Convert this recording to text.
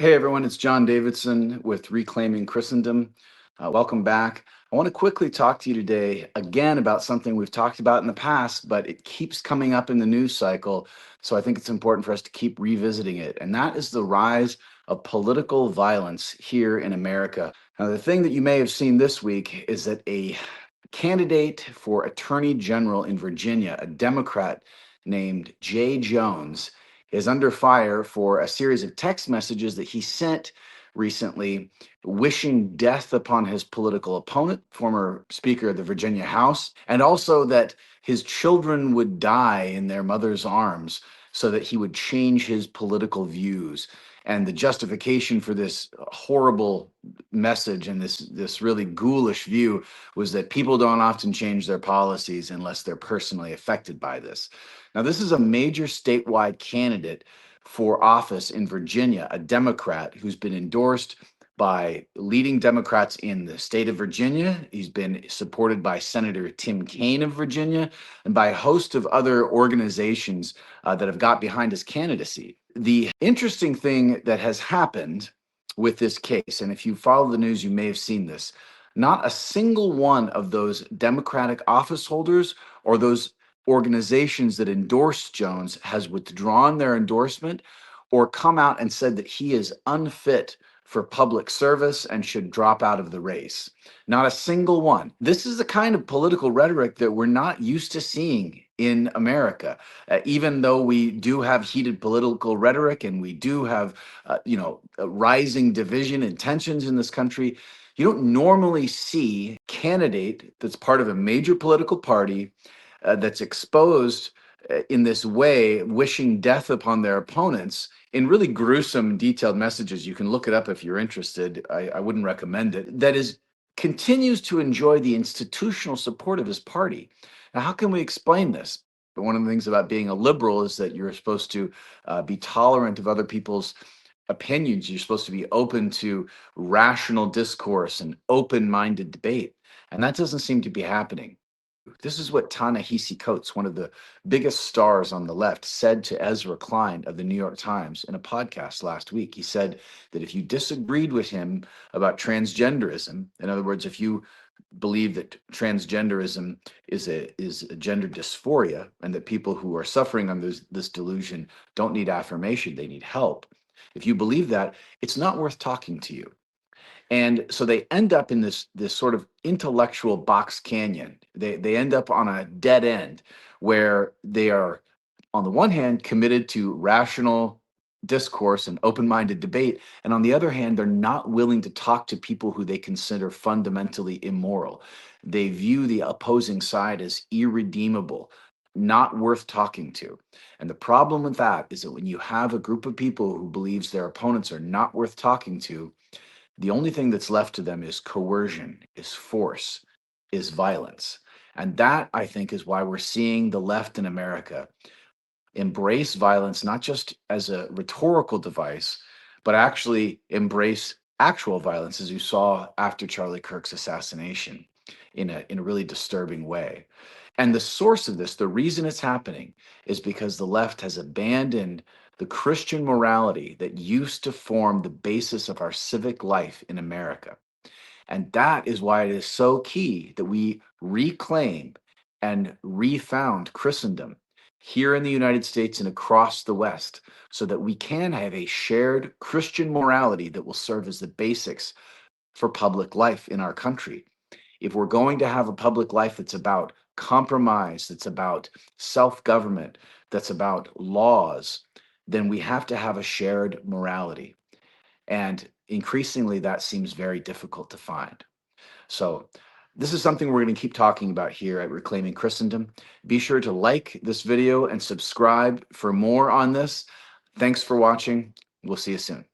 Hey everyone, it's John Davidson with Reclaiming Christendom. Welcome back. I want to quickly talk to you today again about something we've talked about in the past, but it keeps coming up in the news cycle. So I think it's important for us to keep revisiting it. And that is the rise of political violence here in America. Now, the thing that you may have seen this week is that a candidate for Attorney General in Virginia, a Democrat named Jay Jones, is under fire for a series of text messages that he sent recently wishing death upon his political opponent, former Speaker of the Virginia House, and also that his children would die in their mother's arms so that he would change his political views. And the justification for this horrible message and this really ghoulish view was that people don't often change their policies unless they're personally affected by this. Now, this is a major statewide candidate for office in Virginia, a Democrat who's been endorsed by leading Democrats in the state of Virginia. He's been supported by Senator Tim Kaine of Virginia and by a host of other organizations that have got behind his candidacy. The interesting thing that has happened with this case, and if you follow the news, you may have seen this, not a single one of those Democratic office holders or those organizations that endorsed Jones has withdrawn their endorsement or come out and said that he is unfit for public service and should drop out of the race. Not a single one. This is the kind of political rhetoric that we're not used to seeing in America. Even though we do have heated political rhetoric and we do have, a rising division and tensions in this country, you don't normally see a candidate that's part of a major political party that's exposed in this way, wishing death upon their opponents in really gruesome, detailed messages. You can look it up if you're interested. I wouldn't recommend it. That is continues to enjoy the institutional support of his party. Now, how can we explain this? But one of the things about being a liberal is that you're supposed to be tolerant of other people's opinions. You're supposed to be open to rational discourse and open-minded debate. And that doesn't seem to be happening. This is what Ta-Nehisi Coates, one of the biggest stars on the left, said to Ezra Klein of the New York Times in a podcast last week. He said that if you disagreed with him about transgenderism, in other words, if you believe that transgenderism is a gender dysphoria and that people who are suffering under this delusion don't need affirmation, they need help. If you believe that, it's not worth talking to you. And so they end up in this sort of intellectual box canyon. They end up on a dead end where they are, on the one hand, committed to rational discourse and open-minded debate, and on the other hand, they're not willing to talk to people who they consider fundamentally immoral. They view the opposing side as irredeemable, not worth talking to. And the problem with that is that when you have a group of people who believes their opponents are not worth talking to, the only thing that's left to them is coercion, is force, is violence. And that, I think, is why we're seeing the left in America embrace violence, not just as a rhetorical device, but actually embrace actual violence, as you saw after Charlie Kirk's assassination in a really disturbing way. And the source of this, the reason it's happening, is because the left has abandoned the Christian morality that used to form the basis of our civic life in America. And that is why it is so key that we reclaim and refound Christendom here in the United States and across the West, so that we can have a shared Christian morality that will serve as the basics for public life in our country. If we're going to have a public life that's about compromise, that's about self-government, that's about laws, then we have to have a shared morality. And increasingly, that seems very difficult to find. So this is something we're going to keep talking about here at Reclaiming Christendom. Be sure to like this video and subscribe for more on this. Thanks for watching. We'll see you soon.